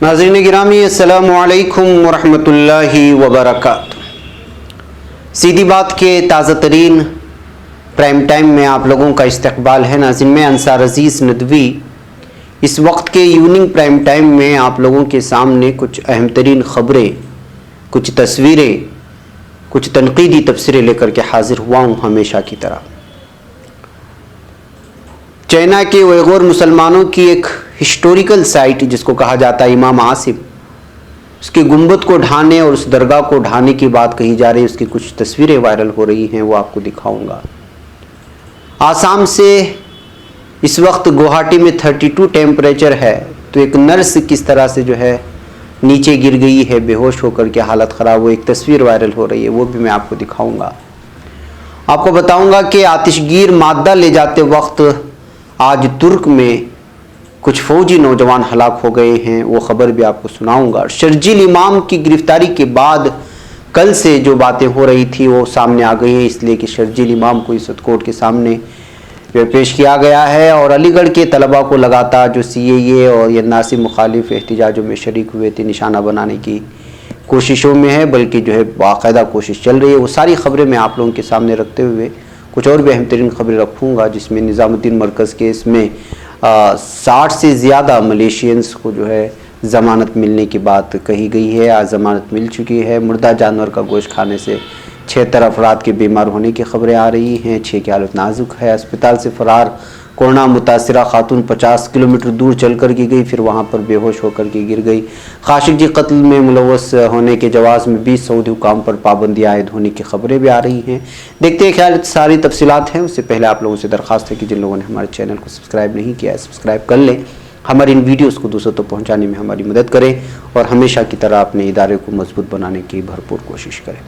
नाज़रीन गिरामी अस्सलामु अलैकुम वरहमतुल्लाहि वबरकातुहू। सीधी बात के ताज़ा तरीन प्राइम टाइम में आप लोगों का इस्तकबाल है। नाज़रीन मैं अंसार अजीज़ नदवी इस वक्त के इवनिंग प्राइम टाइम में आप लोगों के सामने कुछ अहम तरीन ख़बरें, कुछ तस्वीरें, कुछ तनकीदी तबसरे लेकर के हाजिर हुआ हूँ हमेशा की तरह। चाइना के उइगुर मुसलमानों की एक हिस्टोरिकल साइट जिसको कहा जाता है इमाम आसिम, उसके गुंबद को ढाने और उस दरगाह को ढाने की बात कही जा रही है। उसकी कुछ तस्वीरें वायरल हो रही हैं, वो आपको दिखाऊंगा। आसाम से इस वक्त गुवाहाटी में 32 टेम्परेचर है, तो एक नर्स किस तरह से जो है नीचे गिर गई है बेहोश होकर के, हालत ख़राब, वो एक तस्वीर वायरल हो रही है, वो भी मैं आपको दिखाऊंगा। आपको बताऊंगा कि आतिशगीर मादा ले जाते वक्त आज तुर्क में कुछ फौजी नौजवान हलाक हो गए हैं, वो ख़बर भी आपको सुनाऊंगा। शर्जील इमाम की गिरफ्तारी के बाद कल से जो बातें हो रही थी वो सामने आ गई हैं, इसलिए कि शर्जील इमाम को इस कोर्ट के सामने पेश किया गया है। और अलीगढ़ के तलबा को लगातार जो CAA और ये नासिब मुखालिफ एहतिजाजों में शरीक हुए थे निशाना बनाने की कोशिशों में है, बल्कि जो है बाकायदा कोशिश चल रही है। वो सारी ख़बरें मैं आप लोगों के सामने रखते हुए कुछ और भी अहम तरीन ख़बरें रखूँगा, जिसमें निज़ामुद्दीन मरकज़ केस में 60 से ज़्यादा मलेशियंस को जो है ज़मानत मिलने की बात कही गई है। आज ज़मानत मिल चुकी है। मुर्दा जानवर का गोश्त खाने से 76 अफराद के बीमार होने की ख़बरें आ रही हैं। 6 की हालत नाजुक है। अस्पताल से फ़रार कोरोना मुतासिरा खातून 50 किलोमीटर दूर चल कर की गई, फिर वहाँ पर बेहोश होकर के गिर गई। खाशिकी कत्ल में मुलव्वस होने के जवाज़ में 20 सऊदी हुकाम पर पाबंदी आयद होने की ख़बरें भी आ रही हैं। देखते हैं क्या सारी तफसीलात हैं। उससे पहले आप लोगों से दरख्वास्त है कि जिन लोगों ने हमारे चैनल को सब्सक्राइब नहीं किया है सब्सक्राइब कर लें, हमारी इन वीडियोस को दूसरों तक पहुंचाने में हमारी मदद करें और हमेशा की तरह अपने इदारे को मजबूत बनाने की भरपूर कोशिश करें।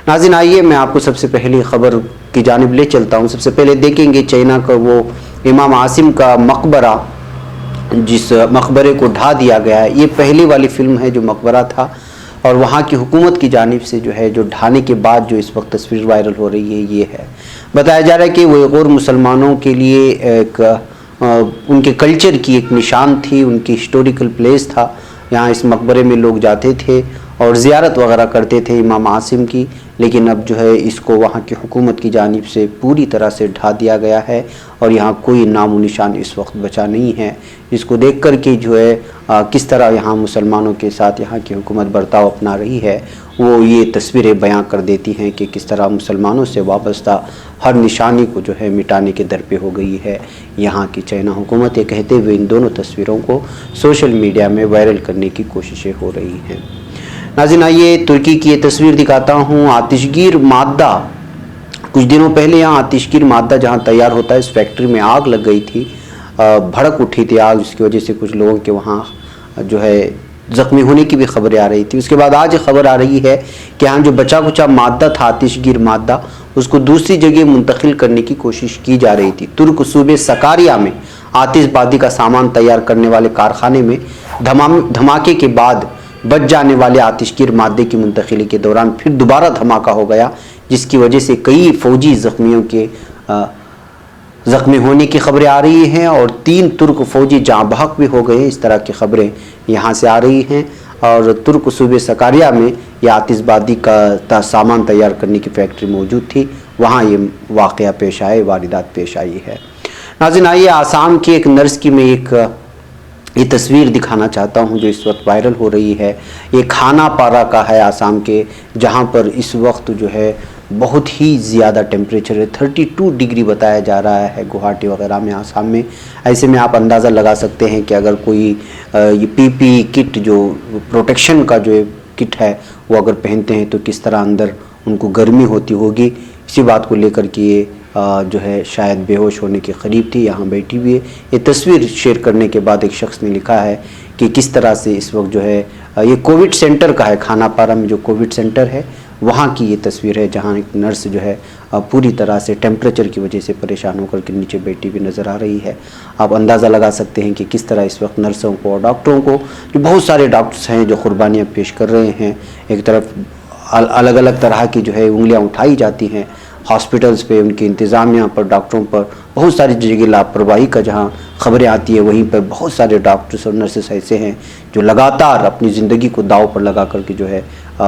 नाज़रीन आइए मैं आपको सबसे पहली ख़बर की जानिब ले चलता हूँ। सबसे पहले देखेंगे चाइना का वो इमाम आसिम का मकबरा, जिस मकबरे को ढा दिया गया है। ये पहली वाली फिल्म है जो मकबरा था और वहाँ की हुकूमत की जानिब से जो है जो ढाने के बाद जो इस वक्त तस्वीर वायरल हो रही है ये है। बताया जा रहा है कि उइगुर मुसलमानों के लिए एक उनके कल्चर की एक निशान थी, उनकी हिस्टोरिकल प्लेस था। यहाँ इस मकबरे में लोग जाते थे और ज़ियारत वगैरह करते थे इमाम आसिम की, लेकिन अब जो है इसको वहाँ की हुकूमत की जानिब से पूरी तरह से ढा दिया गया है और यहाँ कोई नामो निशान इस वक्त बचा नहीं है। इसको देख कर के जो है किस तरह यहाँ मुसलमानों के साथ यहाँ की हुकूमत बर्ताव अपना रही है, वो ये तस्वीरें बयां कर देती हैं कि किस तरह मुसलमानों से वाबस्ता हर निशानी को जो है मिटाने के दर पे हो गई है यहाँ की चाइना हुकूमत। ये कहते हुए इन दोनों तस्वीरों को सोशल मीडिया में वायरल करने की कोशिशें हो रही हैं। नाज़रीन आइए तुर्की की ये तस्वीर दिखाता हूँ। आतिशगीर मादा, कुछ दिनों पहले यहाँ आतिशगीर मादा जहाँ तैयार होता है इस फैक्ट्री में आग लग गई थी, भड़क उठी थी आग, जिसकी वजह से कुछ लोगों के वहाँ जो है ज़ख्मी होने की भी खबरें आ रही थी। उसके बाद आज खबर आ रही है कि यहाँ जो बचा कुचा मादा था आतिशगीर मादा, उसको दूसरी जगह मुंतकिल करने की कोशिश की जा रही थी। तुर्क सूबे सकारिया में आतिशबाजी का सामान तैयार करने वाले कारखाने में धमाके के बाद बच जाने वाले आतिशगीर मादे की मुंतकिली के दौरान फिर दोबारा धमाका हो गया, जिसकी वजह से कई फौजी ज़ख्मियों के ज़ख्मी होने की खबरें आ रही हैं और 3 तुर्क फौजी जाँ बहक भी हो गए। इस तरह की खबरें यहाँ से आ रही हैं और तुर्क सूबे सकारिया में यह आतिशबाजी का सामान तैयार करने की फैक्ट्री मौजूद थी, वहाँ ये वाक़या पेश आए, वारदात पेश आई है। नाज़रीन आइए आसाम की एक नर्स की मैं एक ये तस्वीर दिखाना चाहता हूँ जो इस वक्त वायरल हो रही है। ये खाना पारा का है आसाम के, जहाँ पर इस वक्त जो है बहुत ही ज़्यादा टेम्परेचर है। 32 डिग्री बताया जा रहा है गुवाहाटी वगैरह में, आसाम में। ऐसे में आप अंदाज़ा लगा सकते हैं कि अगर कोई ये PPE किट जो प्रोटेक्शन का जो किट है वो अगर पहनते हैं तो किस तरह अंदर उनको गर्मी होती होगी। इसी बात को लेकर के ये जो है शायद बेहोश होने के करीब थी, यहाँ बैठी हुई है। ये तस्वीर शेयर करने के बाद एक शख्स ने लिखा है कि किस तरह से इस वक्त जो है ये कोविड सेंटर का है, खाना पारा में जो कोविड सेंटर है वहाँ की ये तस्वीर है, जहाँ एक नर्स जो है पूरी तरह से टेम्परेचर की वजह से परेशान होकर के नीचे बैठी हुई नज़र आ रही है। आप अंदाज़ा लगा सकते हैं कि किस तरह इस वक्त नर्सों को और डॉक्टरों को, जो बहुत सारे डॉक्टर्स हैं जो कुर्बानियाँ पेश कर रहे हैं, एक तरफ अलग अलग तरह की जो है उंगलियाँ उठाई जाती हैं, ہاسپٹلز پہ، ان کی انتظامیہ پر، ڈاکٹروں پر بہت ساری جگہ لاپرواہی کا جہاں خبریں آتی ہیں، وہیں پر بہت سارے ڈاکٹرز اور نرسز ایسے ہیں جو لگاتار اپنی زندگی کو داؤ پر لگا کر کے جو ہے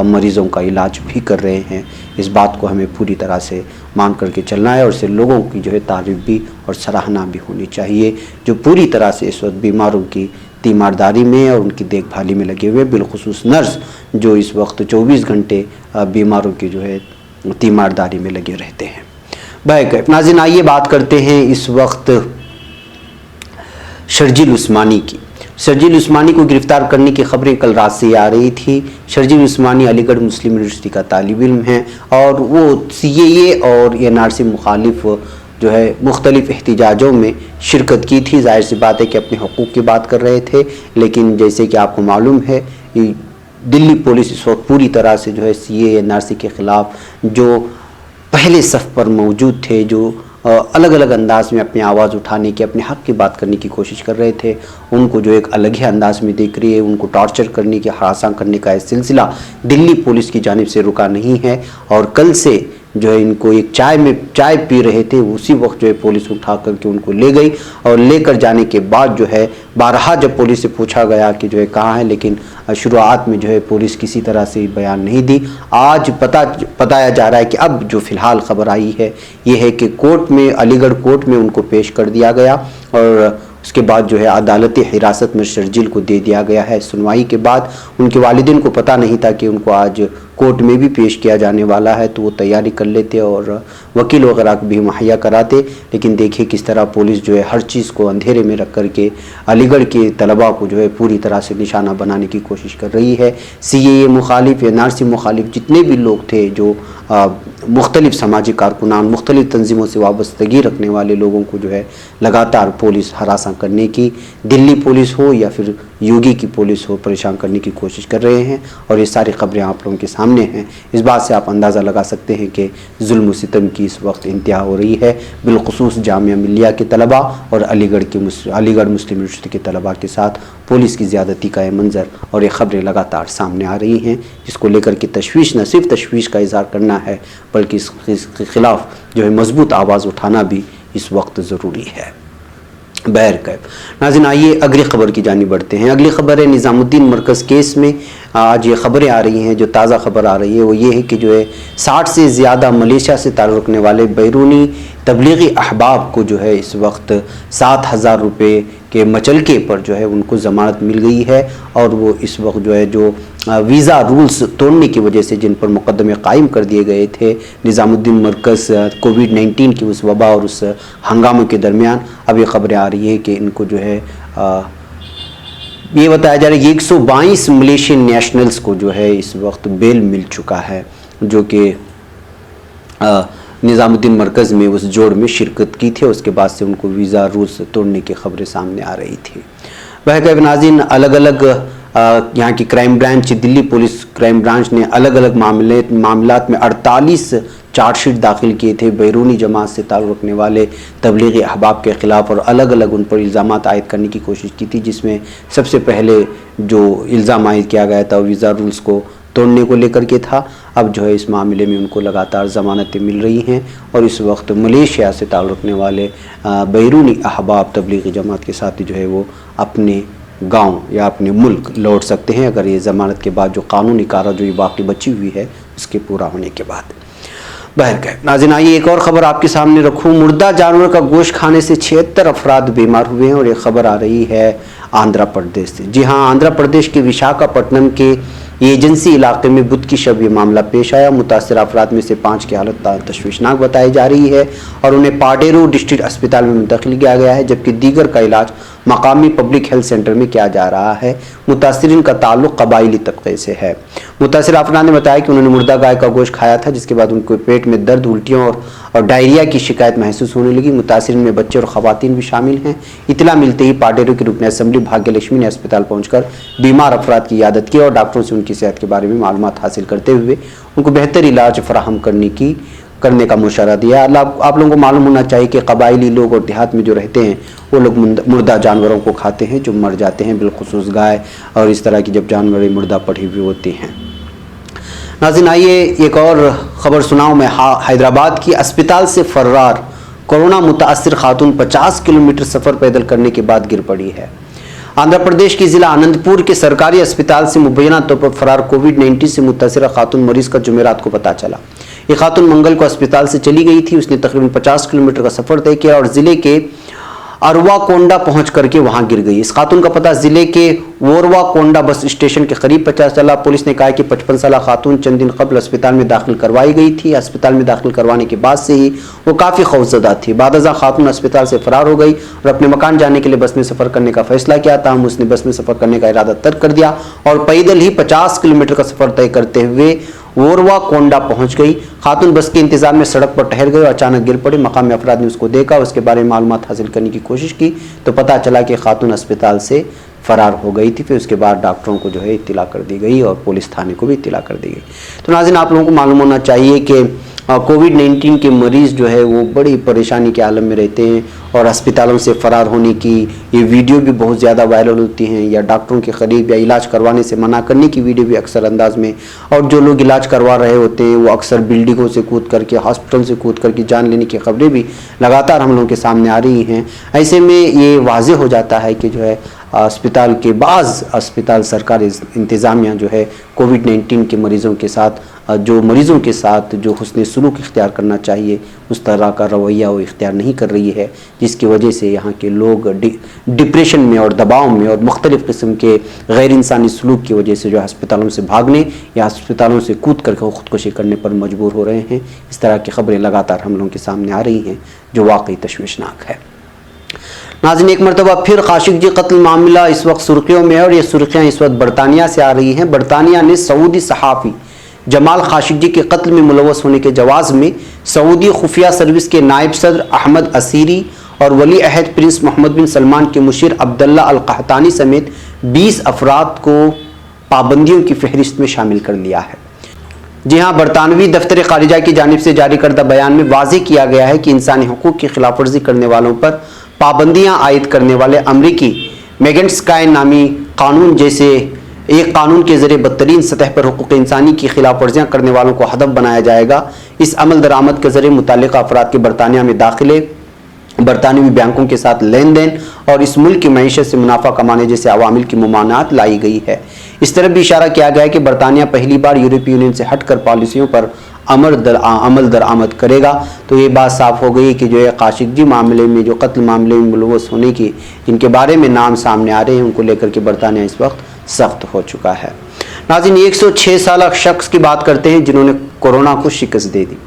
مریضوں کا علاج بھی کر رہے ہیں۔ اس بات کو ہمیں پوری طرح سے مان کر کے چلنا ہے، اور اسے لوگوں کی جو ہے تعریف بھی اور سراہنا بھی ہونی چاہیے جو پوری طرح سے اس وقت بیماروں کی تیمارداری میں اور ان کی دیکھ بھالی میں لگے ہوئے، بالخصوص نرس جو اس وقت 24 گھنٹے بیماروں کی جو ہے تیمارداری میں لگے رہتے ہیں۔ ناظرین، آئیے بات کرتے ہیں اس وقت شرجیل عثمانی کی۔ شرجیل عثمانی کو گرفتار کرنے کی خبریں کل رات سے آ رہی تھی۔ شرجیل عثمانی علی گڑھ مسلم یونیورسٹی کا طالب علم ہے اور وہ CAA اور NRC مخالف جو ہے مختلف احتجاجوں میں شرکت کی تھی۔ ظاہر سی بات ہے کہ اپنے حقوق کی بات کر رہے تھے، لیکن جیسے کہ آپ کو معلوم ہے دلی پولیس اس وقت پوری طرح سے جو ہے CAA NRC کے خلاف جو پہلے صف پر موجود تھے، جو الگ الگ انداز میں اپنی آواز اٹھانے کی، اپنے حق کی بات کرنے کی کوشش کر رہے تھے، ان کو جو ایک الگ ہی انداز میں دیکھ رہی ہے۔ ان کو ٹارچر کرنے کی، ہراساں کرنے کا یہ سلسلہ دلی پولیس کی جانب سے رکا نہیں ہے، اور کل سے جو ہے ان کو ایک چائے پی رہے تھے، اسی وقت جو ہے پولیس اٹھا کر کے ان کو لے گئی، اور لے کر جانے کے بعد جو ہے بارہا جب پولیس سے پوچھا گیا کہ جو ہے کہاں ہے، لیکن شروعات میں جو ہے پولیس کسی طرح سے بیان نہیں دی۔ آج بتایا جا رہا ہے کہ اب جو فی الحال خبر آئی ہے یہ ہے کہ کورٹ میں، علی گڑھ کورٹ میں ان کو پیش کر دیا گیا، اور اس کے بعد جو ہے عدالتی حراست میں شرجیل کو دے دیا گیا ہے۔ سنوائی کے بعد ان کے والدین کو پتہ نہیں تھا کہ ان کو آج کورٹ میں بھی پیش کیا جانے والا ہے، تو وہ تیاری کر لیتے اور وکیل وغیرہ بھی مہیا کراتے، لیکن دیکھیے کس طرح پولیس جو ہے ہر چیز کو اندھیرے میں رکھ کر کے علی گڑھ کے طلباء کو جو ہے پوری طرح سے نشانہ بنانے کی کوشش کر رہی ہے۔ CAA مخالف، NRC مخالف جتنے بھی لوگ تھے، جو مختلف سماجی کارکنان، مختلف تنظیموں سے وابستگی رکھنے والے لوگوں کو جو ہے لگاتار پولیس ہراساں کرنے کی، دلی پولیس ہو یا پھر یوگی کی پولیس ہو، پریشان کرنے کی کوشش کر رہے ہیں، اور یہ ساری خبریں آپ لوگوں کے سامنے ہیں۔ اس بات سے آپ اندازہ لگا سکتے ہیں کہ ظلم و ستم کی اس وقت انتہا ہو رہی ہے، بالخصوص جامعہ ملیہ کے طلباء اور علی گڑھ مسلم یونیورسٹی کے طلباء کے ساتھ پولیس کی زیادتی کا یہ منظر اور یہ خبریں لگاتار سامنے آ رہی ہیں، جس کو لے کر کے تشویش، نہ صرف تشویش کا اظہار کرنا ہے بلکہ اس کے خلاف جو ہے مضبوط آواز اٹھانا بھی اس وقت ضروری ہے۔ ناظرین، آئیے اگلی خبر کی جانب بڑھتے ہیں۔ اگلی خبر ہے نظام الدین مرکز کیس میں آج یہ خبریں آ رہی ہیں، جو تازہ خبر آ رہی ہے وہ یہ ہے کہ جو ہے 60 سے زیادہ ملیشیا سے تعلق رکھنے والے بیرونی تبلیغی احباب کو جو ہے اس وقت 7,000 روپے کے مچلکے پر جو ہے ان کو ضمانت مل گئی ہے، اور وہ اس وقت جو ہے جو ویزا رولز توڑنے کی وجہ سے جن پر مقدمے قائم کر دیے گئے تھے نظام الدین مرکز کووڈ-19 کی اس وبا اور اس ہنگامے کے درمیان، اب یہ خبریں آ رہی ہے کہ ان کو جو ہے یہ بتایا جا رہا ہے کہ 122 ملیشین نیشنلز کو جو ہے اس وقت بیل مل چکا ہے، جو کہ نظام الدین مرکز میں اس جوڑ میں شرکت کی تھی، اس کے بعد سے ان کو ویزا رولز توڑنے کی خبریں سامنے آ رہی تھی۔ ناظرین، الگ الگ یہاں کی کرائم برانچ، دلی پولیس کرائم برانچ نے الگ الگ معاملات میں 48 چارج شیٹ داخل کیے تھے بیرونی جماعت سے تعلق رکھنے والے تبلیغی احباب کے خلاف، اور الگ الگ ان پر الزامات عائد کرنے کی کوشش کی تھی، جس میں سب سے پہلے جو الزام عائد کیا گیا تھا ویزا رولز کو توڑنے کو لے کر کے تھا۔ اب جو ہے اس معاملے میں ان کو لگاتار ضمانتیں مل رہی ہیں، اور اس وقت ملیشیا سے تعلق رکھنے والے بیرونی احباب تبلیغی جماعت کے ساتھ جو ہے وہ اپنے گاؤں یا اپنے ملک لوٹ سکتے ہیں، اگر یہ ضمانت کے بعد جو قانونی کارروائی باقی بچی ہوئی ہے اس کے پورا ہونے کے بعد۔ ناظرین، آئیے ایک اور خبر آپ کے سامنے رکھوں۔ مردہ جانور کا گوشت کھانے سے 76 افراد بیمار ہوئے ہیں، اور یہ خبر آ رہی ہے آندھرا پردیش سے۔ جی ہاں، آندھرا پردیش کے وشاکھاپٹنم کے ایجنسی علاقے میں بدھ کی شب یہ معاملہ پیش آیا۔ متاثرہ افراد میں سے 5 کی حالت تشویشناک بتائی جا رہی ہے، اور انہیں پاڈیرو ڈسٹرکٹ اسپتال میں منتقل کیا گیا ہے، جبکہ دیگر کا علاج مقامی پبلک ہیلتھ سینٹر میں کیا جا رہا ہے۔ متاثرین کا تعلق قبائلی طبقے سے ہے۔ متاثرہ افراد نے بتایا کہ انہوں نے مردہ گائے کا گوشت کھایا تھا، جس کے بعد ان کو پیٹ میں درد، الٹیوں اور ڈائریا کی شکایت محسوس ہونے لگی۔ متاثرین میں بچے اور خواتین بھی شامل ہیں۔ اطلاع ملتے ہی پاڈیرو کی رکن اسمبلی بھاگیہ لکشمی نے اسپتال پہنچ کر بیمار افراد کی عیادت کی، اور ڈاکٹروں سے ان کی صحت کے بارے میں معلومات حاصل کرتے ہوئے ان کو بہتر علاج فراہم کرنے کا مشورہ دیا۔ آپ لوگوں کو معلوم ہونا چاہیے کہ قبائلی لوگ اور دیہات میں جو رہتے ہیں وہ لوگ مردہ جانوروں کو کھاتے ہیں جو مر جاتے ہیں، بالخصوص گائے اور اس طرح کی جب جانور مردہ پڑی ہوئی ہوتی ہیں۔ नाज़रीन आइए एक और ख़बर सुनाऊं मैं। हैदराबाद की अस्पताल से फरार कोरोना मुतासिर खातून 50 किलोमीटर सफ़र पैदल करने के बाद गिर पड़ी है। आंध्र प्रदेश के ज़िला अनंतपुर के सरकारी अस्पताल से मुबैना तौर पर फरार कोविड-19 से मुतासिर खातून मरीज का जुमेरात को पता चला। ये खातून मंगल को अस्पताल से चली गई थी। उसने तकरीबन 50 किलोमीटर का सफ़र तय किया और ज़िले के अरवा कोंडा पहुंच करके वहां गिर गई। इस खातून का पता जिले के वोरवा कोंडा बस स्टेशन के करीब पता चला। पुलिस ने कहा कि 55 साल खातून चंद दिन कबल अस्पताल में दाखिल करवाई गई थी। अस्पताल में दाखिल करवाने के बाद से ही वो काफ़ी खौफजदा थी। बादअज़ा खातून अस्पताल से फरार हो गई और अपने मकान जाने के लिए बस में सफ़र करने का फैसला किया। ताहम उसने बस में सफ़र करने का इरादा तर्क कर दिया और पैदल ही 50 किलोमीटर का सफ़र तय करते हुए वोरवा कोंडा पहुंच गई। खातून बस के इंतजार में सड़क पर ठहर गई और अचानक गिर पड़ी। मकामी अफराद ने उसको देखा, उसके बारे में मालूमात हासिल करने की कोशिश की तो पता चला कि खातून अस्पताल से फरार हो गई थी। फिर उसके बाद डॉक्टरों को जो है इत्तला कर दी गई और पुलिस थाने को भी इत्तला कर दी गई। तो नाज़रीन आप लोगों को मालूम होना चाहिए कि कोविड-19 के मरीज़ जो है वो बड़ी परेशानी के आलम में रहते हैं और अस्पतालों से फ़रार होने की ये वीडियो भी बहुत ज़्यादा वायरल होती हैं, या डॉक्टरों के करीब या इलाज करवाने से मना करने की वीडियो भी अक्सर अंदाज में। और जो लोग इलाज करवा रहे होते हैं वो अक्सर बिल्डिंगों से कूद करके, हॉस्पिटल से कूद करके जान लेने की खबरें भी लगातार हम लोगों के सामने आ रही हैं। ऐसे में ये वाज़ेह हो जाता है कि जो है अस्पताल के बाज़ अस्पताल सरकारी इंतज़ामिया जो है कोविड-19 के मरीज़ों के साथ जो हुस्न सलूक इख्तियार करना चाहिए उस तरह का रवैया वो इख्तियार नहीं कर रही है, जिसकी वजह से यहाँ के लोग डिप्रेशन में और दबाव में और मुख्तलिफ़ किस्म के गैर इंसानी सलूक की वजह से जो अस्पतालों से भागने या अस्पतालों से कूद करके ख़ुदकुशी करने पर मजबूर हो रहे हैं। इस तरह की खबरें लगातार हम लोगों के सामने आ रही हैं जो वाकई तशवीशनाक है। नाज़रीन एक मरतबा फिर खाशिगजी कत्ल मामला इस वक्त सुर्खियों में है और ये सुर्खियाँ इस वक्त बरतानिया से आ रही हैं। बरतानिया ने सऊदी सहाफ़ी जमाल खाशिगजी के कत्ल में मुलव्वस होने के जवाज़ में सऊदी खुफिया सर्विस के नायब सदर अहमद असीरी और वली अहद प्रिंस मोहम्मद बिन सलमान के मुशीर अब्दुल्ला अल कहतानी समेत 20 अफराद को पाबंदियों की फहरिस्त में शामिल कर लिया है। जी हाँ, बरतानवी दफ्तर खारिजा की जानिब से जारी करदा बयान में वाज़ेह किया गया है कि इंसानी हुकूक की खिलाफ वर्जी करने वालों पर पाबंदियाँ आयद करने वाले अमरीकी मैग्निट्स्की नामी कानून जैसे एक कानून के ज़रिए बदतरीन सतह पर हुकूक इंसानी की खिलाफ वर्जियाँ करने वालों को हदफ बनाया जाएगा। इस अमल दरामद के ज़रिए मुतालिका अफराद के बरतानिया में दाखिले, बरतानवी बैंकों के साथ लेन देन और इस मुल्क की मईशत से मुनाफा कमाने जैसे अवामिल की ममानात लाई गई है। इस तरफ भी इशारा किया गया है कि बरतानिया पहली बार यूरोपीय यूनियन से हटकर पॉलिसियों पर अमल दरामद करेगा। तो ये बात साफ हो गई कि जो है खाशिगजी मामले में, जो कत्ल मामले में मुलव्वस होने की जिनके बारे में नाम सामने आ रहे हैं, उनको लेकर के बरतानिया इस वक्त सख्त हो चुका है। नाज़रीन 106 साल शख्स की बात करते हैं जिन्होंने कोरोना को शिकस्त दे दी।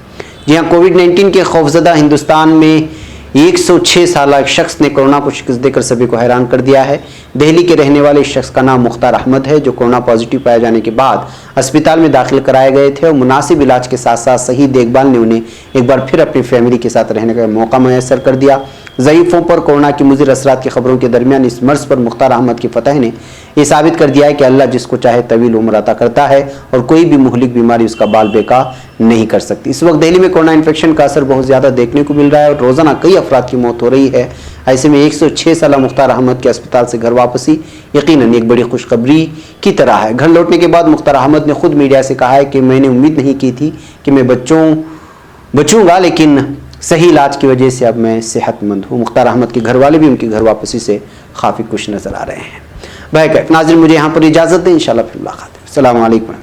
जी हाँ, कोविड-19 के खौफजदा हिंदुस्तान में 106 साल एक शख्स ने कोरोना को शिकस्त देकर सभी को हैरान कर दिया है। दिल्ली के रहने वाले इस शख्स का नाम मुख्तार अहमद है, जो कोरोना पॉजिटिव पाए जाने के बाद अस्पताल में दाखिल कराए गए थे और मुनासिब इलाज के साथ साथ सही देखभाल ने उन्हें एक बार फिर अपनी फैमिली के साथ रहने का मौका मैसर कर दिया। ज़ईफ़ों पर कोरोना की मुज़िर असरात की खबरों के दरमियान इस मर्ज़ पर मुख्तार अहमद की फतह ने यह साबित कर दिया है कि अल्लाह जिसको चाहे तवील उम्र अता करता है और कोई भी मुहलिक बीमारी उसका बाल बेका नहीं कर सकती। इस वक्त दिल्ली में कोरोना इन्फेक्शन का असर बहुत ज़्यादा देखने को मिल रहा है और रोज़ाना कई अफराद की मौत हो रही है। ऐसे में 106 साल मुख्तार अहमद के अस्पताल से घर वापसी यकीनन एक बड़ी खुशखबरी की तरह है। घर लौटने के बाद मुख्तार अहमद ने खुद मीडिया से कहा है कि मैंने उम्मीद नहीं की थी कि मैं बचूंगा, लेकिन सही इलाज की वजह से अब मैं सेहतमंद हूँ। मुख्तार अहमद के घर वाले भी उनकी घर वापसी से काफ़ी खुश नज़र आ रहे हैं। नाज़रीन मुझे यहाँ पर इजाज़त दें, इंशाल्लाह फिर मुलाकात है। अस्सलामु अलैकुम।